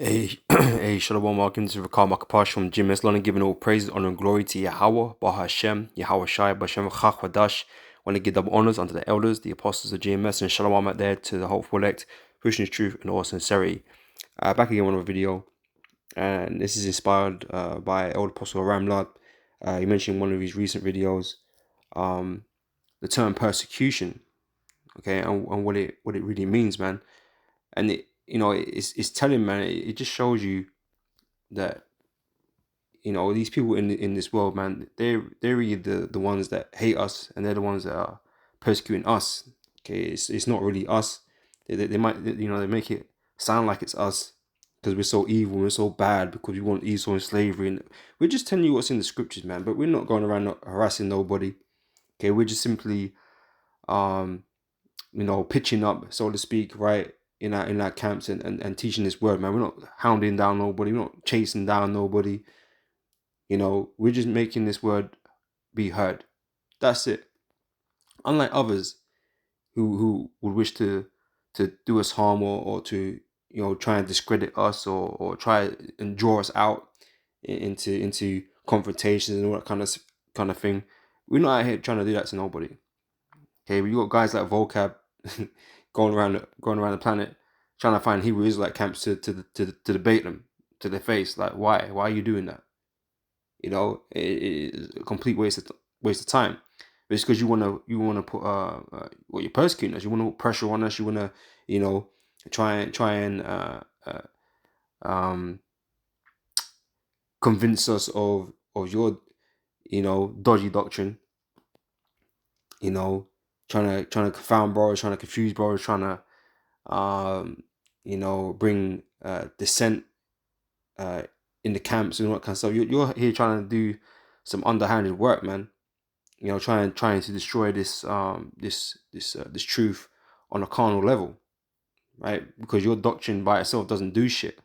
Hey, Shalom, welcome to Rakal Makapash from Jim Eslon, giving all praise, honor, and glory to Yahweh, Bahashem, Yahweh Shai, Bashem Chachwadash. Want to give double honors unto the elders, the apostles of GMS, and Shalom out there to the hopeful elect, pushing his truth and all sincerity. Back again with another video, and this is inspired by Elder Apostle Ramlad. He mentioned in one of his recent videos the term persecution, okay, and what it really means, man. And it's telling, man. It just shows you that these people in this world, man, they're really the ones that hate us, and they're the ones that are persecuting us. Okay, it's not really us. They might they make it sound like it's us because we're so evil, we're so bad because we want Esau and slavery, and we're just telling you what's in the scriptures, man. But we're not going around not harassing nobody. Okay, we're just simply pitching up, so to speak, right, in our camps and teaching this word, man. We're not hounding down nobody, we're not chasing down nobody. We're just making this word be heard. That's it. Unlike others who would wish to do us harm or to try and discredit us or try and draw us out into confrontations and all that kind of thing. We're not out here trying to do that to nobody. Okay, but you got guys like Vocab going around the planet trying to find Hebrew Israelite camps to debate them to their face. Like, why are you doing that? It's a complete waste of time. But it's because you wanna put you're persecuting us. You want to put pressure on us. You want to try and convince us of your dodgy doctrine. Trying to confound brothers, trying to confuse brothers, trying to bring dissent in the camps and all that kind of stuff. You're here trying to do some underhanded work, man. Trying to destroy this this truth on a carnal level, right? Because your doctrine by itself doesn't do shit,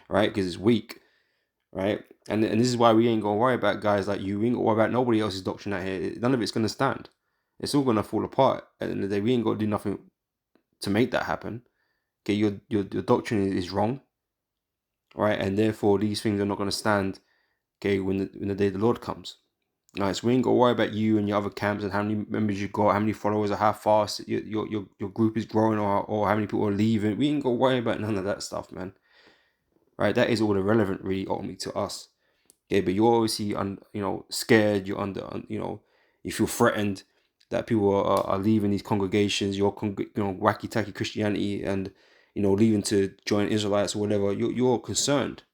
right? Because it's weak, right? And this is why we ain't gonna worry about guys like you. We ain't gonna worry about nobody else's doctrine out here. None of it's gonna stand. It's all gonna fall apart. At the end of the day, we ain't gonna do nothing to make that happen. Okay, your doctrine is wrong, right? And therefore, these things are not gonna stand. Okay, when the day the Lord comes. Alright, so we ain't gonna worry about you and your other camps and how many members you got, how many followers, or how fast your group is growing, or how many people are leaving. We ain't gonna worry about none of that stuff, man. Right, that is all irrelevant, really, ultimately to us. Okay, but you're obviously scared. You're you feel threatened that people are leaving these congregations. Your wacky tacky Christianity and leaving to join Israelites or whatever. You're concerned.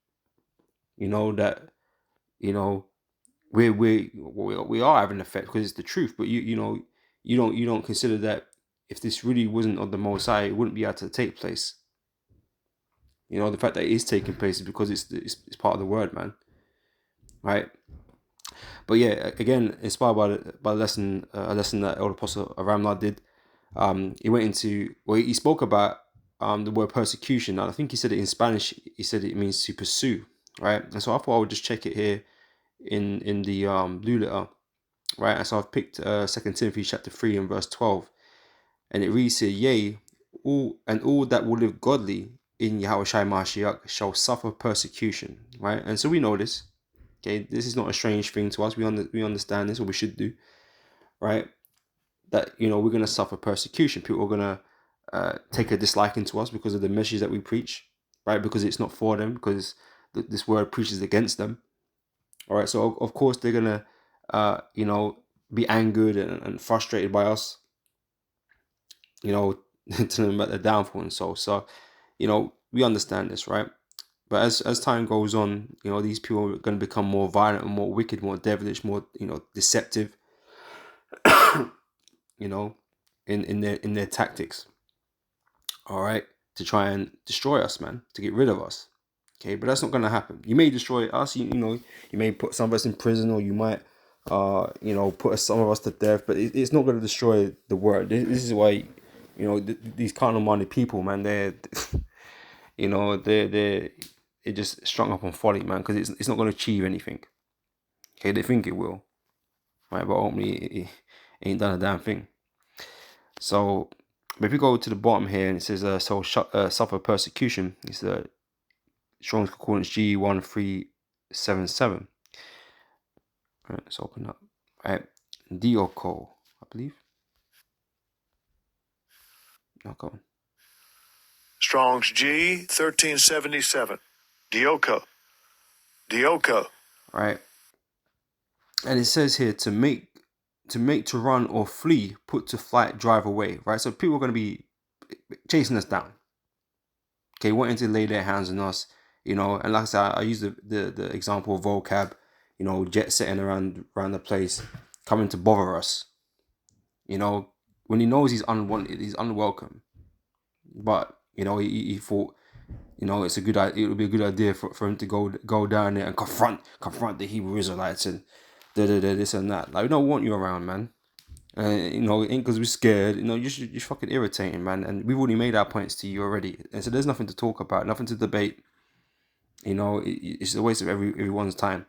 That we are having an effect because it's the truth. But you don't consider that if this really wasn't of the Most High, it wouldn't be able to take place. The fact that it is taking place is because it's part of the word, man. Right. But yeah, again, inspired by the lesson, a lesson that Elder Apostle Ramlad did. He went into he spoke about the word persecution. And I think he said it in Spanish. He said it means to pursue, right? And so I thought I would just check it here in the blue letter, right? And so I've picked 2 Timothy chapter 3 and verse 12, and it reads here, "Yea, all that will live godly in Yahweh Shai Mashiach shall suffer persecution," right? And so we know this. Okay, this is not a strange thing to us. We understand this, or we should do, right? That we're gonna suffer persecution. People are gonna take a disliking to us because of the message that we preach, right? Because it's not for them, because this word preaches against them. All right, so of course they're gonna, be angered and frustrated by us, telling them about their downfall and so. So, we understand this, right? But as time goes on, these people are going to become more violent and more wicked, more devilish, more deceptive, in their tactics. All right, to try and destroy us, man, to get rid of us. Okay, but that's not going to happen. You may destroy us. You may put some of us in prison, or you might, put some of us to death. But it's not going to destroy the word. This is why, these carnal-minded people, man, they're just strung up on folly, man, because it's not going to achieve anything. Okay, they think it will, right? But ultimately, it ain't done a damn thing. So, but if we go to the bottom here and it says, suffer persecution, it's Strong's Concordance G1377. All right, let's open up. All right, Dioko, I believe. Okay. Strong's G1377. Dioko. All right, and it says here to make, to run or flee, put to flight, drive away. Right, so people are going to be chasing us down. Okay, wanting to lay their hands on us, and like I said, I use the example of vocab, jet setting around the place, coming to bother us. When he knows he's unwanted, he's unwelcome. But he thought, it's a good idea. It would be a good idea for him to go down there and confront the Hebrew Israelites and this and that. Like, we don't want you around, man. It ain't because we're scared. You're fucking irritating, man. And we've already made our points to you already. And so there's nothing to talk about, nothing to debate. It's a waste of everyone's time.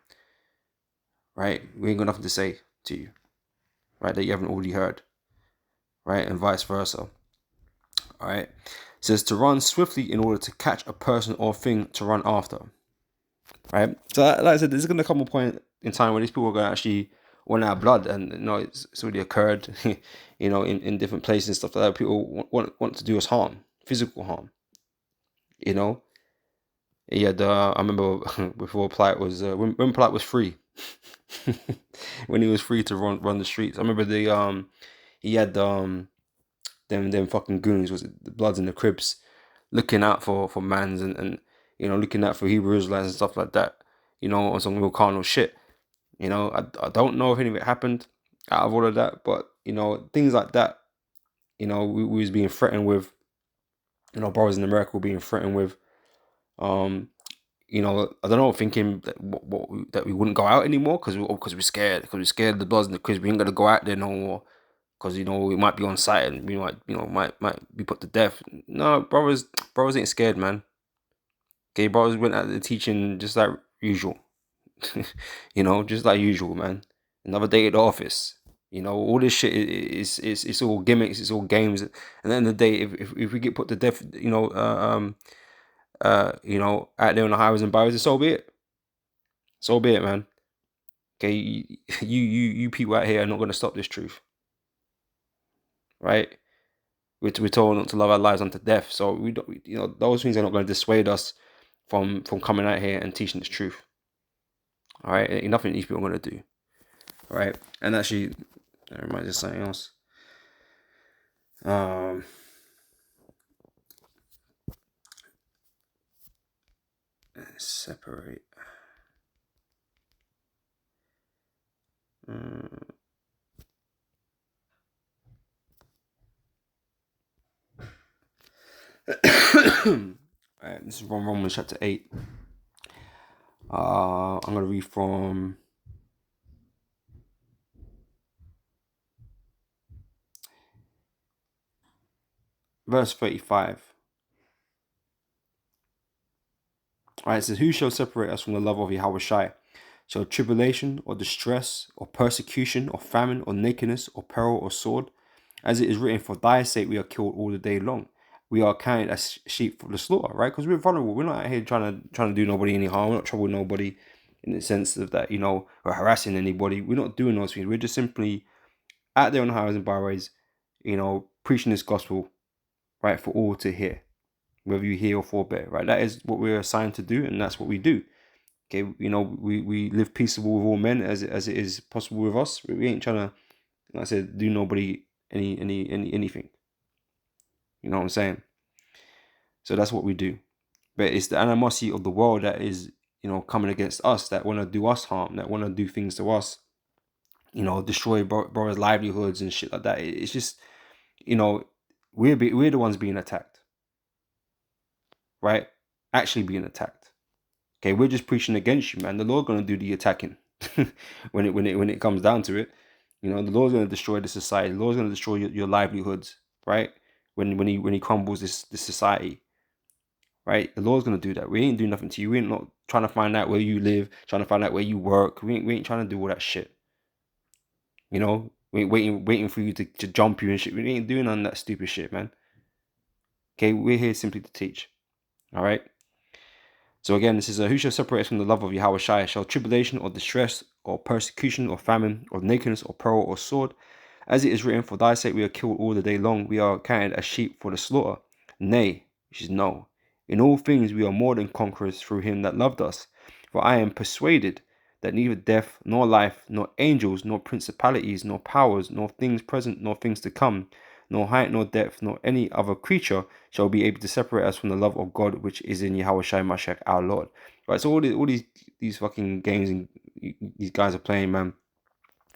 Right? We ain't got nothing to say to you. Right? That you haven't already heard. Right? And vice versa. All right. It says to run swiftly in order to catch a person or thing to run after. Right. So, like I said, there's going to come a point in time where these people are going to actually want our blood, and it's already occurred. In different places and stuff like that. People want to do us harm, physical harm. Yeah. I remember before Plight was when Plight was free, when he was free to run the streets. I remember he had them fucking goons, was it the Bloods and the Crips, looking out for mans and looking out for Hebrew Israelites and stuff like that, on some real carnal shit. I don't know if any of it happened out of all of that, but things like that, we was being threatened with, brothers in America were being threatened with, I don't know, thinking that that we wouldn't go out anymore because we're scared, of the Bloods and the Crips. We ain't gonna go out there no more because we might be on site and we might be put to death. No, brothers ain't scared, man. Okay, brothers went out there teaching just like usual. Just like usual, man. Another day at the office. All this shit is it's all gimmicks, it's all games. At the end of the day, if we get put to death, out there on the highways and byways, so be it. So be it, man. Okay, you people out here are not going to stop this truth, right? We're told not to love our lives unto death, so we don't. Those things are not going to dissuade us from coming out here and teaching this truth. All right, ain't nothing these people are going to do. All right, and actually, that reminds me of something else. Separate. Alright, this is from Romans chapter 8. I'm going to read from verse 35. Alright, it says, who shall separate us from the love of Yahweh? Shall tribulation or distress or persecution or famine or nakedness or peril or sword? As it is written, for thy sake we are killed all the day long. We are counted as sheep for the slaughter, right? Because we're vulnerable. We're not out here trying to do nobody any harm. We're not troubling nobody in the sense of that, we're harassing anybody. We're not doing those things. We're just simply out there on the highways and byways, preaching this gospel, right, for all to hear, whether you hear or forbear, right? That is what we're assigned to do, and that's what we do. Okay, we live peaceable with all men as it is possible with us. We ain't trying to, like I said, do nobody anything. You know what I'm saying? So that's what we do. But it's the animosity of the world that is, coming against us, that want to do us harm, that want to do things to us, destroy brothers' livelihoods and shit like that. It's just, we're the ones being attacked, right? Actually being attacked. Okay, we're just preaching against you, man. The Lord's gonna do the attacking when it comes down to it. The Lord's gonna destroy the society. The Lord's gonna destroy your livelihoods, right? When he crumbles this society, right? The Lord's gonna do that. We ain't doing nothing to you. We ain't not trying to find out where you live, trying to find out where you work. We ain't trying to do all that shit. We ain't waiting for you to jump you and shit. We ain't doing none of that stupid shit, man. Okay, we're here simply to teach. All right. So again, this is who shall separate us from the love of Yahweh Shai? Shall tribulation or distress or persecution or famine or nakedness or peril or sword? As it is written, for thy sake we are killed all the day long. We are counted as sheep for the slaughter. Nay, which is no. In all things we are more than conquerors through him that loved us. For I am persuaded that neither death, nor life, nor angels, nor principalities, nor powers, nor things present, nor things to come, nor height, nor depth, nor any other creature shall be able to separate us from the love of God which is in Yahweh Shai Mashiach our Lord. Right, so all these fucking games and these guys are playing, man.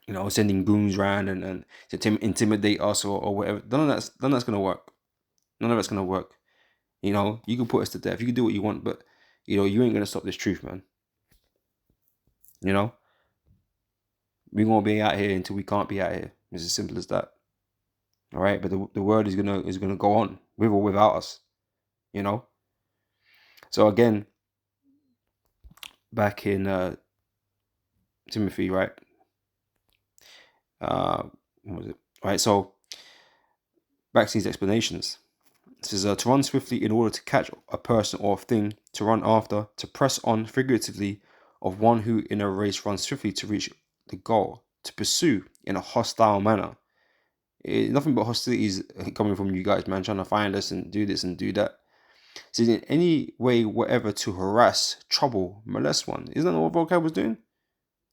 You know, sending goons around and to intimidate us or whatever. None of that's gonna work. None of it's gonna work. You know, you can put us to death. You can do what you want, but you know, you ain't gonna stop this truth, man. You know, we won't be out here until we can't be out here. It's as simple as that. All right, but the word is gonna go on with or without us. You know. So again, back in Timothy, right? What was it? All right, so back to these explanations. This is to run swiftly in order to catch a person or a thing, to run after, to press on figuratively of one who in a race runs swiftly to reach the goal, to pursue in a hostile manner. Nothing but hostilities coming from you guys, man, trying to find us and do this and do that. So in any way, whatever, to harass, trouble, molest one. Isn't that what Vocab was doing?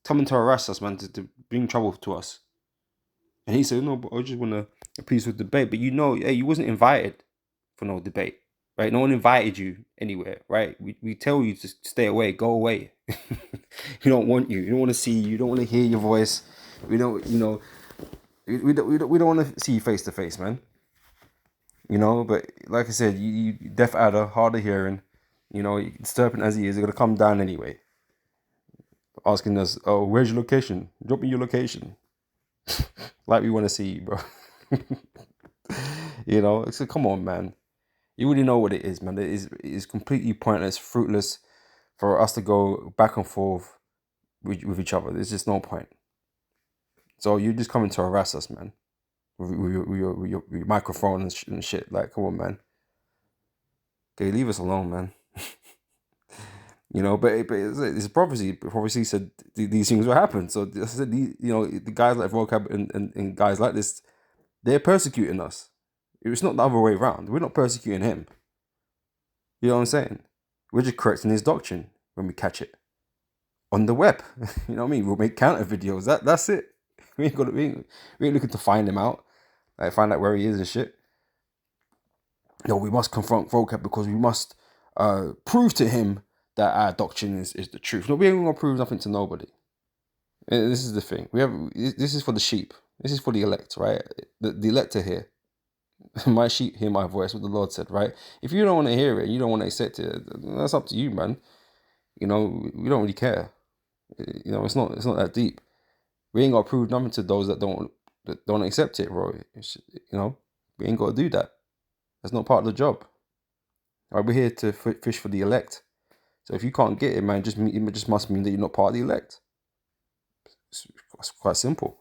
Coming to harass us, man, to bring trouble to us. And he said, no, but I just want to a peaceful debate. But you know, hey, you wasn't invited for no debate, right? No one invited you anywhere, right? We tell you to stay away, go away. We don't want you. We don't want to see you. We don't want to hear your voice. We don't, you know, we don't want to see you face to face, man. You know, but like I said, you deaf adder, hard of hearing, you know, disturbing as he is, they're gonna come down anyway. Asking us, oh, where's your location? Drop me your location. Like we want to see you, bro. You know, so come on, man. You already know what it is, man. It is completely pointless, fruitless for us to go back and forth with each other. There's just no point. So you're just coming to harass us, man, with your microphone and shit. Like, come on, man. Okay, leave us alone, man. You know, but it's prophecy. Prophecy said these things will happen. So I said, you know, the guys like Vocab and guys like this, they're persecuting us. It's not the other way around. We're not persecuting him. You know what I'm saying? We're just correcting his doctrine when we catch it on the web. You know what I mean? We'll make counter videos. That's it. We ain't looking to find him out, like find out where he is and shit. No, we must confront Vocab because we must prove to him that our doctrine is the truth. No, we ain't gonna prove nothing to nobody. And this is the thing. This is for the sheep. This is for the elect, right? The elect are here. My sheep hear my voice, what the Lord said, right? If you don't want to hear it, you don't want to accept it, that's up to you, man. You know, we don't really care. You know, it's not that deep. We ain't got to prove nothing to those that don't accept it, bro. You know, we ain't got to do that. That's not part of the job. All right, we're here to fish for the elect. So if you can't get it, man, it just must mean that you're not part of the elect. It's quite simple.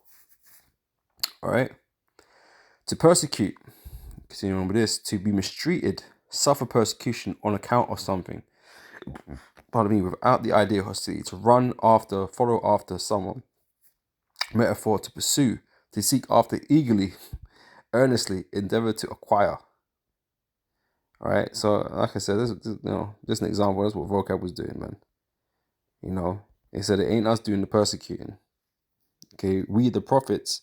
All right. To persecute, continuing with this, to be mistreated, suffer persecution on account of something. Pardon me, without the idea of hostility, to run after, follow after someone. Metaphor, to pursue, to seek after eagerly, earnestly, endeavor to acquire. All right, so like I said, this you know, just an example. That's what Vocab was doing, man. You know, he said it ain't us doing the persecuting. Okay, we the prophets,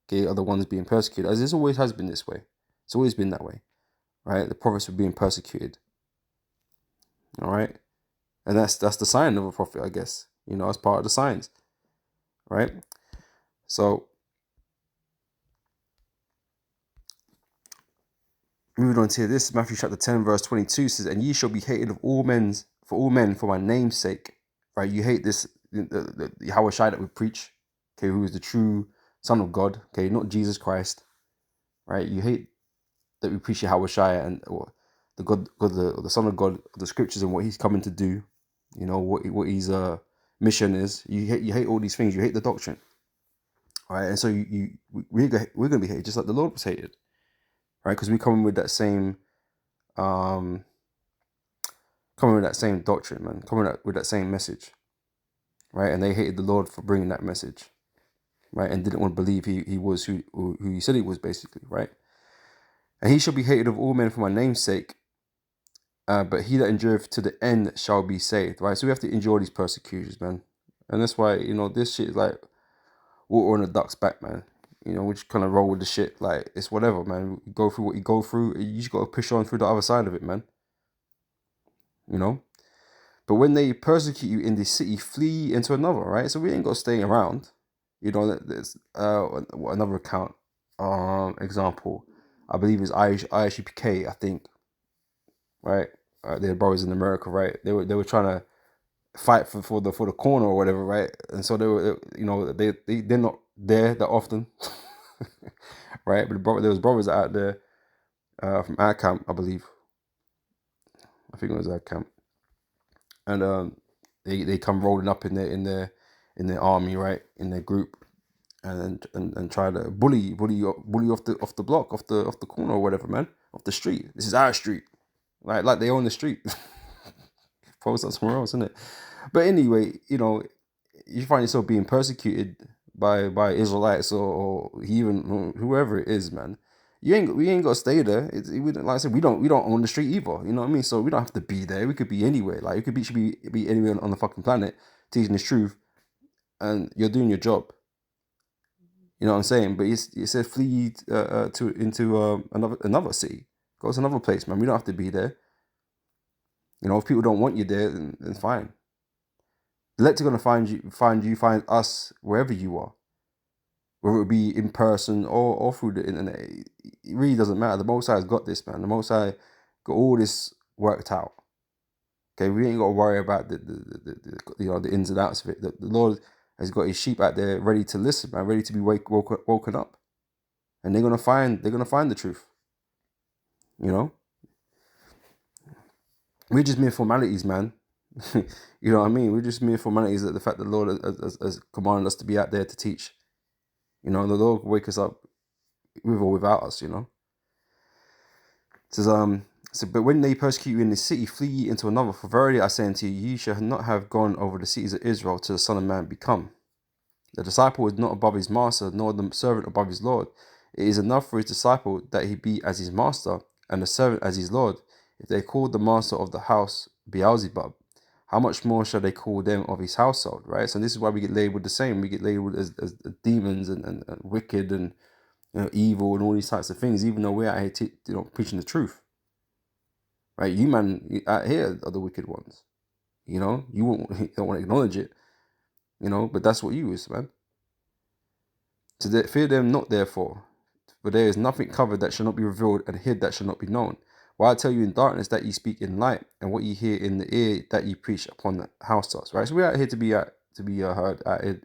okay, are the ones being persecuted. As this always has been this way. It's always been that way, right? The prophets were being persecuted. All right, and that's the sign of a prophet, I guess. You know, as part of the signs, right? So moving on to this, Matthew chapter 10, verse 22 says, and ye shall be hated of all men for my name's sake. Right? You hate this, the Yahweh Shai that we preach, okay, who is the true Son of God, okay, not Jesus Christ. Right? You hate that we preach Yahweh Shai and or the Son of God, the scriptures and what he's coming to do, you know, what his mission is. You hate all these things, you hate the doctrine. All right, and so we're gonna be hated just like the Lord was hated. Right? Because we come with that same coming with that same doctrine, man, coming with that same message, right? And they hated the Lord for bringing that message, right? And didn't want to believe he was who he said he was, basically, right? And he shall be hated of all men for my name's sake, but he that endureth to the end shall be saved, right? So we have to endure these persecutions, man. And that's why, this shit is like water on a duck's back, man. We just kind of roll with the shit. Like, it's whatever, man. You go through what you go through. You just got to push on through the other side of it, man. But when they persecute you in this city, flee into another, right? So we ain't got to stay around. There's another account, example, I believe it's ISUPK, I think, right? They're brothers in America, right? They were trying to fight for the corner or whatever, right? And so they were, they're not there that often, right? But there was brothers out there from our camp, I believe. I think it was our camp, and they come rolling up in their army, right, in their group, and try to bully off the block, off the corner or whatever, man, off the street. This is our street, like they own the street. Post up somewhere else, isn't it? But anyway, you find yourself being persecuted by Israelites or even whoever it is, man. We ain't got to stay there. Like I said, we don't own the street either. You know what I mean? So we don't have to be there. We could be anywhere. Like, you should be anywhere on the fucking planet teaching this truth, and you're doing your job. You know what I'm saying? But it said flee into another city. Go to another place, man. We don't have to be there. If people don't want you there, then fine. The elect's gonna find us wherever you are, whether it be in person or through the internet. It really doesn't matter. The Most High's got this, man. The Most High got all this worked out. Okay, we ain't got to worry about the ins and outs of it. The Lord has got his sheep out there ready to listen, man, ready to be woken up, and they're gonna find the truth. We're just mere formalities, man. You know what I mean? We're just mere formalities. That the fact that the Lord has commanded us to be out there to teach. The Lord will wake us up with or without us. It says, but when they persecute you in this city, flee ye into another. For verily I say unto you, ye shall not have gone over the cities of Israel till the Son of Man be come. The disciple is not above his master, nor the servant above his Lord. It is enough for his disciple that he be as his master, and the servant as his Lord. If they called the master of the house Beelzebub, how much more shall they call them of his household, right? So this is why we get labeled the same. We get labeled as demons and wicked and evil and all these types of things, even though we're out here preaching the truth, right? You man out here are the wicked ones. You don't want to acknowledge it, but that's what you is, man. So fear them not, therefore, for there is nothing covered that shall not be revealed, and hid that shall not be known. Why I tell you in darkness that ye speak in light, and what ye hear in the ear that ye preach upon the housetops, right? So we're out here to be heard, out here,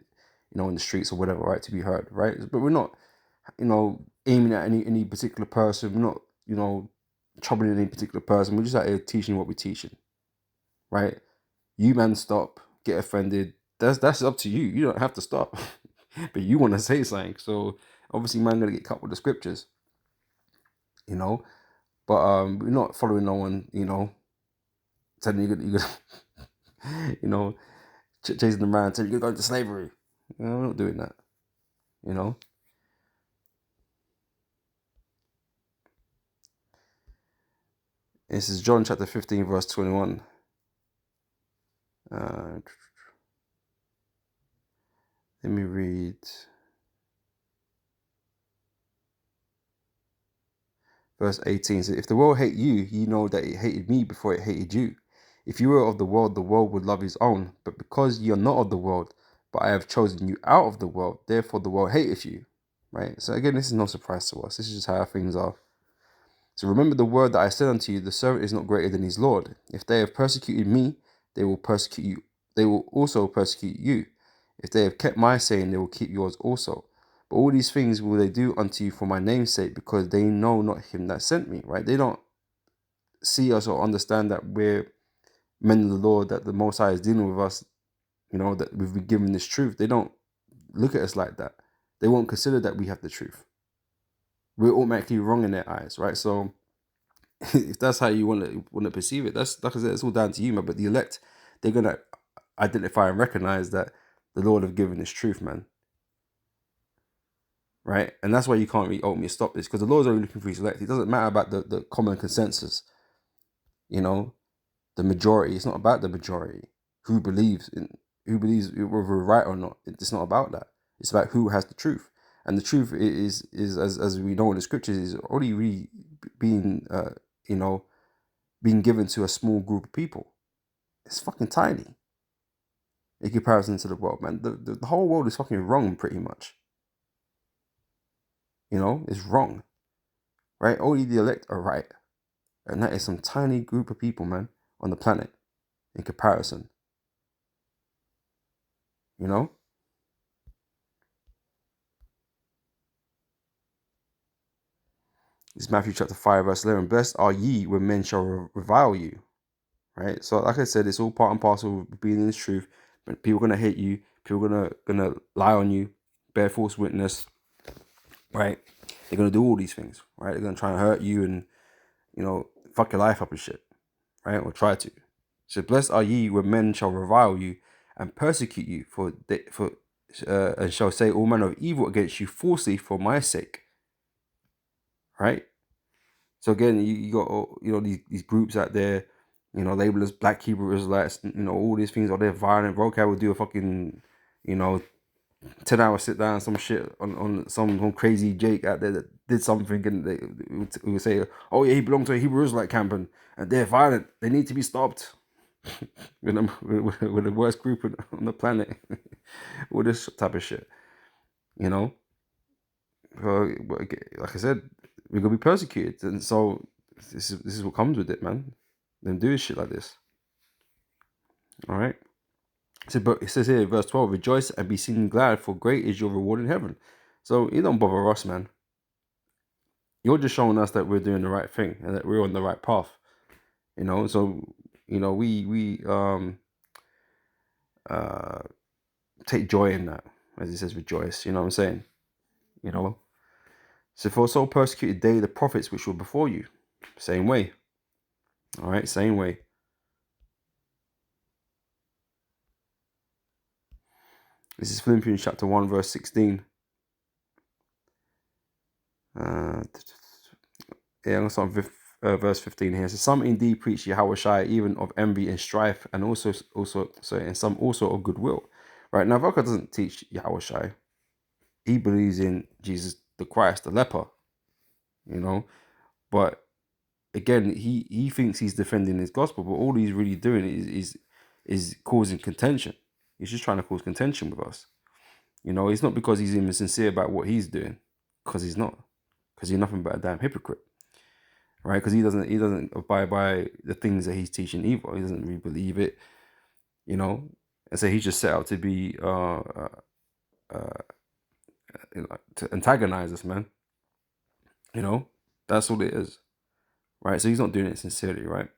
in the streets or whatever, right? To be heard, right? But we're not, aiming at any particular person. We're not, troubling any particular person. We're just out here teaching what we're teaching, right? You man stop, get offended. That's up to you. You don't have to stop, but you want to say something. So obviously, man, gonna get cut with the scriptures, But we're not following no one, telling you chasing them around, telling you go into slavery. We're not doing that. This is John chapter 15, verse 21. Let me read verse 18. So if the world hate you, ye know that it hated me before it hated you. If you were of the world would love his own. But because ye are not of the world, but I have chosen you out of the world, therefore the world hateth you. Right? So again, this is no surprise to us. This is just how things are. So remember the word that I said unto you, the servant is not greater than his Lord. If they have persecuted me, they will persecute you. They will also persecute you. If they have kept my saying, they will keep yours also. But all these things will they do unto you for my name's sake, because they know not him that sent me, right? They don't see us or understand that we're men of the Lord, that the Most High is dealing with us, that we've been given this truth. They don't look at us like that. They won't consider that we have the truth. We're automatically wrong in their eyes, right? So If that's how you want to perceive it, that's like I said, it's all down to you, man. But the elect, they're gonna identify and recognize that the Lord have given is truth, man. Right? And that's why you can't really ultimately stop this, because the Lord's only looking for his elect. It doesn't matter about the common consensus, you know, the majority. It's not about the majority who believes whether we're right or not. It's not about that. It's about who has the truth. And the truth is as we know in the scriptures, is already really being you know, being given to a small group of people. It's fucking tiny in comparison to the world, man. The whole world is fucking wrong, pretty much. You know, it's wrong, right? Only the elect are right, and that is some tiny group of people, man, on the planet in comparison. You know, it's Matthew chapter 5, verse 11. Blessed are ye when men shall revile you, right? So, like I said, it's all part and parcel of being in this truth. But people are gonna hate you. People are gonna lie on you, bear false witness, right? They're gonna do all these things, right? They're gonna try and hurt you and, you know, fuck your life up and shit, right? Or try to. So blessed are ye when men shall revile you and persecute you and shall say all manner of evil against you falsely for my sake, right? So again, you got, you know, these groups out there, you know, labeled as Black Hebrew Israelites, you know, all these things. Or they're violent. Vocab will do a fucking, you know, 10-hour sit down, some shit on some crazy Jake out there that did something, and they would say, oh yeah, he belonged to a Hebrew Israelite camp, and they're violent. They need to be stopped. We're the worst group on the planet with this type of shit, you know. Like I said, we're gonna be persecuted, and so this is what comes with it, man. Them doing shit like this. All right. So, but it says here, verse 12, rejoice and be seen glad, for great is your reward in heaven. So you don't bother us, man. You're just showing us that we're doing the right thing and that we're on the right path. You know, so you know we uh take joy in that, as it says, rejoice. You know what I'm saying? You know. So for so persecuted they the prophets which were before you. Same way. All right, same way. This is Philippians chapter 1, verse 16. Yeah, I'm going to start with verse 15 here. So some indeed preach Yahushua even of envy and strife, and and some also of goodwill. Right, now Vodka doesn't teach Yahushua. He believes in Jesus the Christ, the leper, you know. But again, he thinks he's defending his gospel, but all he's really doing is causing contention. He's just trying to cause contention with us. You know, it's not because he's even sincere about what he's doing, because he's not, because he's nothing but a damn hypocrite, right? Because he doesn't abide by the things that he's teaching either. He doesn't really believe it, you know. And so he's just set out to be you know, to antagonize us, man. You know, that's all it is, right? So he's not doing it sincerely, right?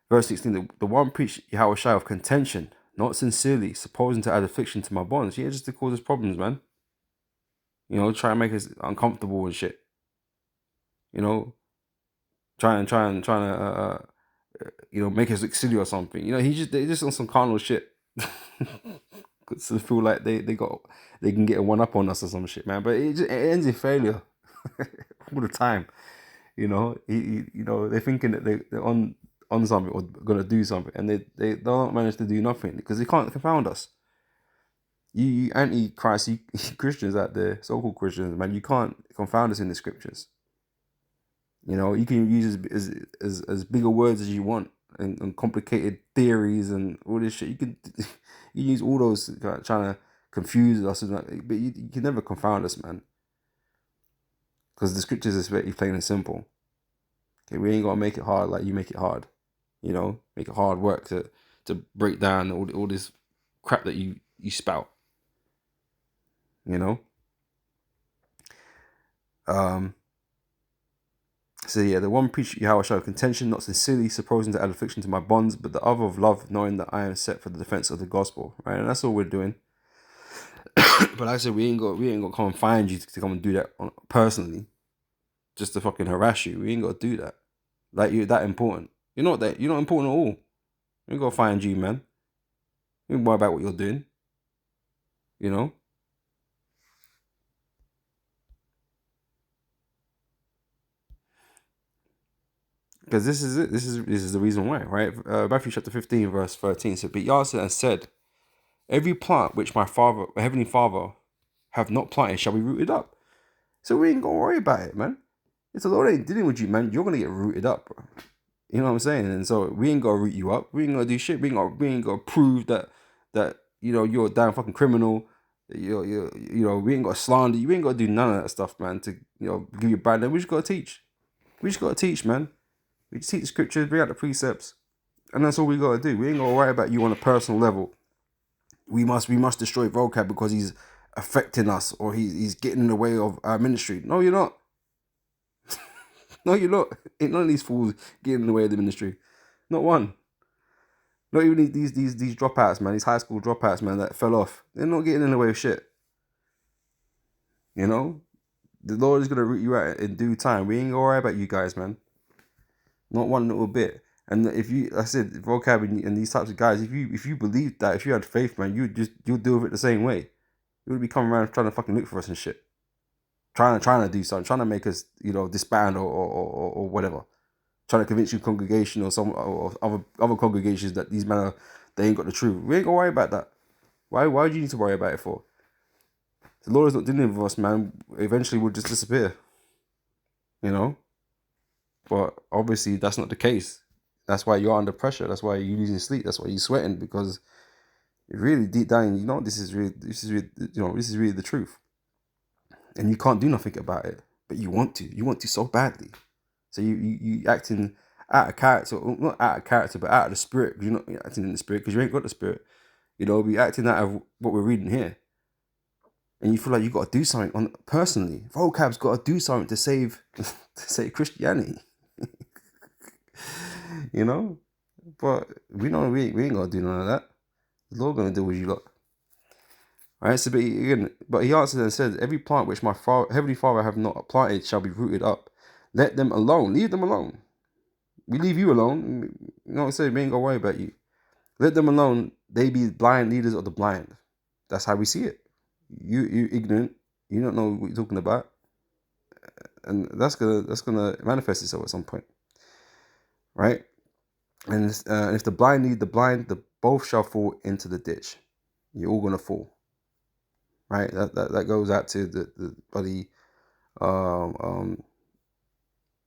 Verse 16, the one preached Yahushua of contention, not sincerely, supposing to add affliction to my bonds. Yeah, just to cause us problems, man. You know, try and make us uncomfortable and shit. You know, trying to you know, make us look silly or something. You know, they just on some carnal shit. To feel like they can get a one up on us or some shit, man. But it ends in failure all the time. You know, you know, they're thinking that they're on something or gonna do something, and they don't manage to do nothing because they can't confound us. You anti-Christ, you Christians out there, so-called Christians, man, you can't confound us in the scriptures. You know, you can use as bigger words as you want, and complicated theories and all this shit. You can you use all those trying to confuse us, but you can never confound us, man. Because the scriptures is very plain and simple. Okay, we ain't gonna make it hard like you make it hard. You know, make it hard work to break down all this crap that you spout. You know. So yeah, the one preached Yahweh shall have contention, not sincerely, supposing to add affliction to my bonds, but the other of love, knowing that I am set for the defense of the gospel. Right, and that's all we're doing. But like I said, we ain't got come and find you to come and do that personally, just to fucking harass you. We ain't got to do that. Like you're that important. You're not that. You're not important at all. You gotta find G, man. You don't worry about what you're doing. You know. Because this is it. This is the reason why, right? Matthew chapter 15, verse 13 said, "But he answered and said, Every plant which my Father, Heavenly Father, have not planted shall be rooted up." So we ain't gonna worry about it, man. If the Lord ain't dealing with you, man, you're gonna get rooted up, bro. You know what I'm saying? And so we ain't gonna root you up. We ain't gonna do shit. We ain't gonna prove that you're a damn fucking criminal. We ain't gonna slander you. We ain't gonna do none of that stuff, man. To give you a bad name. We just gotta teach. We just gotta teach, man. We just teach the scriptures, bring out the precepts, and that's all we gotta do. We ain't gonna worry about you on a personal level. We must destroy vocab because he's affecting us or he's getting in the way of our ministry. No, you're not. No, you're not. Ain't none of these fools getting in the way of the ministry. Not one. Not even these dropouts, man. These high school dropouts, man, that fell off. They're not getting in the way of shit. You know? The Lord is gonna root you out in due time. We ain't gonna worry about you guys, man. Not one little bit. And if you, like I said, vocab and these types of guys, if you believed that, if you had faith, man, you'll deal with it the same way. You would be coming around trying to fucking look for us and shit. Trying to do something, trying to make us, disband or whatever. Trying to convince your congregation or some or other congregations that these men they ain't got the truth. We ain't gonna worry about that. Why do you need to worry about it for? The Lord is not dealing with us, man. Eventually we'll just disappear. You know? But obviously that's not the case. That's why you're under pressure. That's why you're losing sleep. That's why you're sweating, because really deep down, this is really the truth. And you can't do nothing about it. But you want to. You want to so badly. So you acting out of character, or not out of character, but out of the spirit. You're not acting in the spirit because you ain't got the spirit. Be acting out of what we're reading here, and you feel like you got to do something on personally. Vocab's got to do something to save Christianity. But we know we ain't gonna do none of that. The Lord gonna do what you got. All right. So, but he answered and said, "Every plant which my heavenly Father have not planted shall be rooted up. Let them alone. Leave them alone. We leave you alone. You know what I'm saying? We ain't gonna worry about you. Let them alone. They be blind leaders of the blind. That's how we see it. You ignorant. You don't know what you're talking about, and that's gonna manifest itself at some point, right? And if the blind lead the blind, the both shall fall into the ditch. You're all gonna fall, right? That goes out to the bloody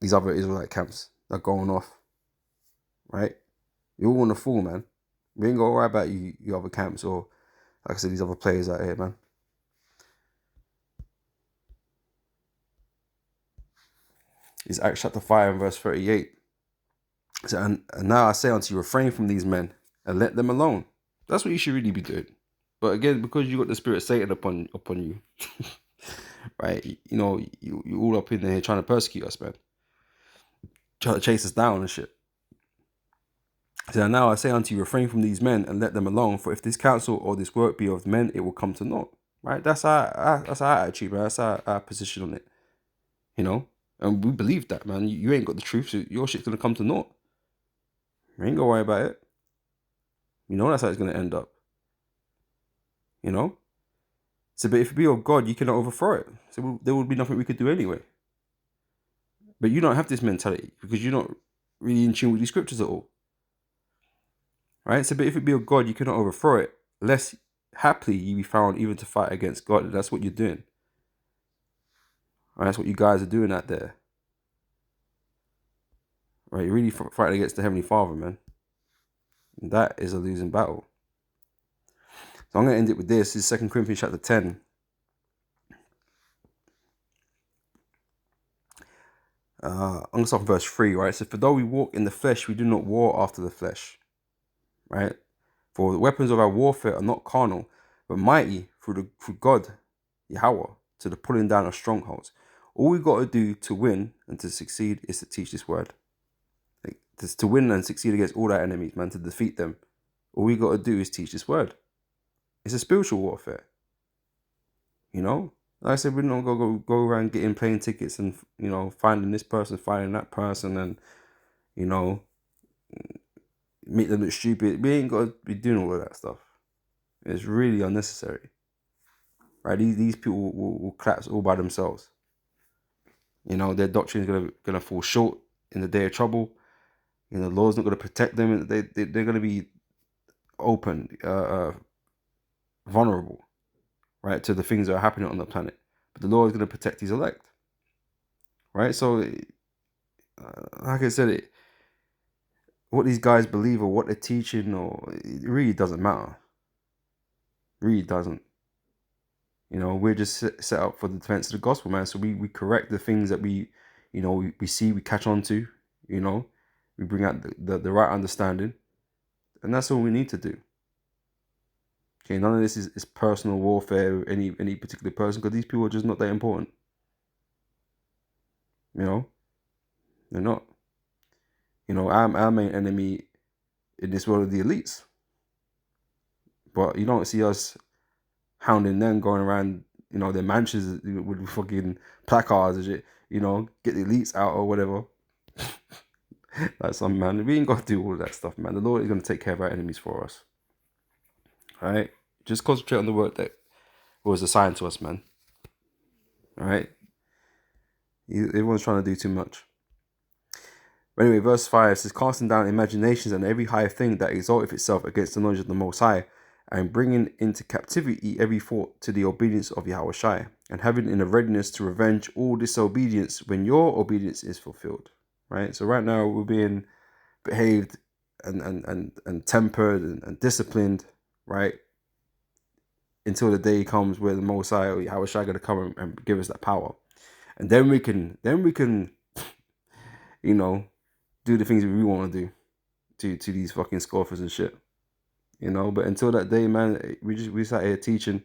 these other Israelite camps that are going off, right? You're all gonna fall, man. We ain't gonna worry about you other camps or, like I said, these other players out here, man. It's Acts chapter 5 and verse 38. So, and now I say unto you, refrain from these men and let them alone. That's what you should really be doing. But again, because you got the spirit of Satan upon you, right? You all up in there trying to persecute us, man. Trying to chase us down and shit. So now I say unto you, refrain from these men and let them alone. For if this counsel or this work be of men, it will come to naught. Right? That's our attitude, man. That's our position on it. And we believe that, man. You ain't got the truth, so your shit's gonna come to naught. You ain't gonna worry about it. That's how it's gonna end up. So, but if it be of God, you cannot overthrow it. So there would be nothing we could do anyway. But you don't have this mentality because you're not really in tune with the scriptures at all. Right? So, but if it be of God, you cannot overthrow it, lest haply you be found even to fight against God. And that's what you're doing. Right? That's what you guys are doing out there. Right? You're really fighting against the Heavenly Father, man. And that is a losing battle. So I'm going to end it with this. This is 2 Corinthians chapter 10. I'm going to start from verse 3, right? So, for though we walk in the flesh, we do not war after the flesh. Right? For the weapons of our warfare are not carnal, but mighty through God, Yahweh, to the pulling down of strongholds. All we got to do to win and to succeed is to teach this word. Like, to win and succeed against all our enemies, man, to defeat them. All we got to do is teach this word. It's a spiritual warfare. Like I said, we're not going to go around getting plane tickets and, finding this person, finding that person, and you know, make them look stupid. We ain't got to be doing all of that stuff. It's really unnecessary, right? These people will collapse all by themselves. You know, their doctrine is gonna fall short in the day of trouble. You know, the Lord's not gonna protect them. They're gonna be open, vulnerable, right, to the things that are happening on the planet. But the Lord is gonna protect His elect, right? So, like I said, what these guys believe or what they're teaching, or it really doesn't matter. It really doesn't. You know, we're just set up for the defense of the gospel, man. So we correct the things that we see, we catch on to, you know, we bring out the right understanding, and that's all we need to do. Okay, none of this is personal warfare with any particular person, because these people are just not that important. You know, they're not. You know, our main enemy in this world are the elites, but you don't see us hounding them, going around, you know, their mansions with fucking placards and shit, you know, get the elites out or whatever. Like some man, we ain't got to do all of that stuff, man. The Lord is going to take care of our enemies for us. All right, just concentrate on the work that was assigned to us, man. All right, everyone's trying to do too much. But anyway, verse 5 says, casting down imaginations and every high thing that exalteth itself against the knowledge of the Most High, and bringing into captivity every thought to the obedience of Yahweh Shai, and having in a readiness to revenge all disobedience when your obedience is fulfilled. Right. So right now we're being behaved and tempered and disciplined, right, until the day comes where the Most High or Yahweh Shai going to come and give us that power, and then we can you know, do the things we want to do to these fucking scoffers and shit, you know. But until that day, man, we sat here teaching,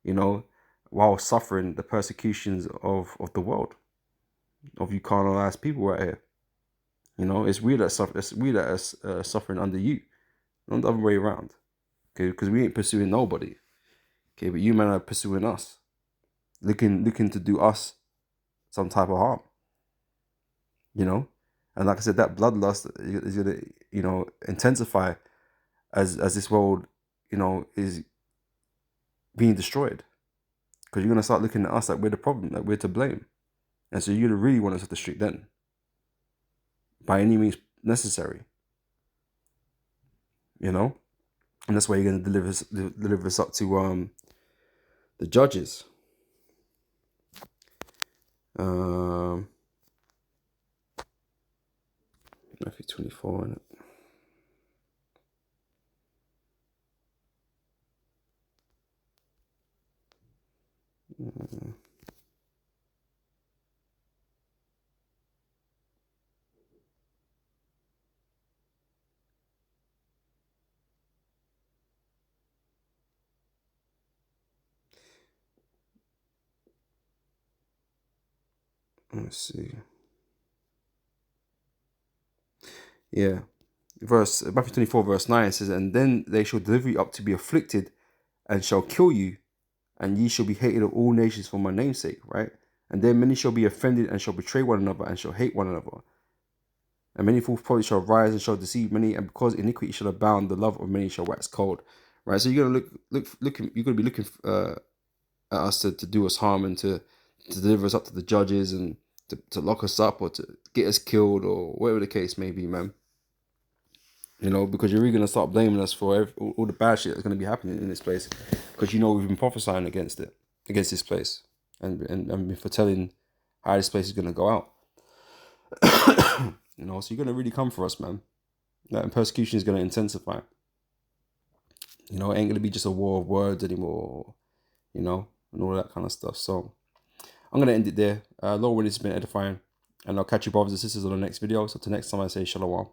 you know, while suffering the persecutions of the world, of you carnalized people right here. You know, it's we that suffer. It's we that are suffering under you, not the other way around. Okay, because we ain't pursuing nobody. Okay, but you men are pursuing us, looking to do us some type of harm. You know, and like I said, that bloodlust is gonna, you know, intensify as this world, you know, is being destroyed, because you're gonna start looking at us like we're the problem, like we're to blame, and so you're gonna really want us off the street then, by any means necessary. You know, and that's why you're gonna deliver us up to the judges. Matthew 24, innit? Let's see. Yeah. Matthew 24, verse 9 says, and then they shall deliver you up to be afflicted, and shall kill you, and ye shall be hated of all nations for my name's sake, right? And then many shall be offended, and shall betray one another, and shall hate one another. And many false prophets shall rise, and shall deceive many, and because iniquity shall abound, the love of many shall wax cold. Right? So you're gonna you're gonna be looking at us to do us harm, and to deliver us up to the judges, and to lock us up, or to get us killed, or whatever the case may be, man. You know, because you're really going to start blaming us for all the bad shit that's going to be happening in this place, because you know we've been prophesying against this place, and for telling how this place is going to go out. You know, so you're going to really come for us, man. That persecution is going to intensify. You know, it ain't going to be just a war of words anymore, you know, and all that kind of stuff. So I'm going to end it there. Lord, when it's been edifying, and I'll catch you brothers and sisters on the next video. So till next time, I say shalom.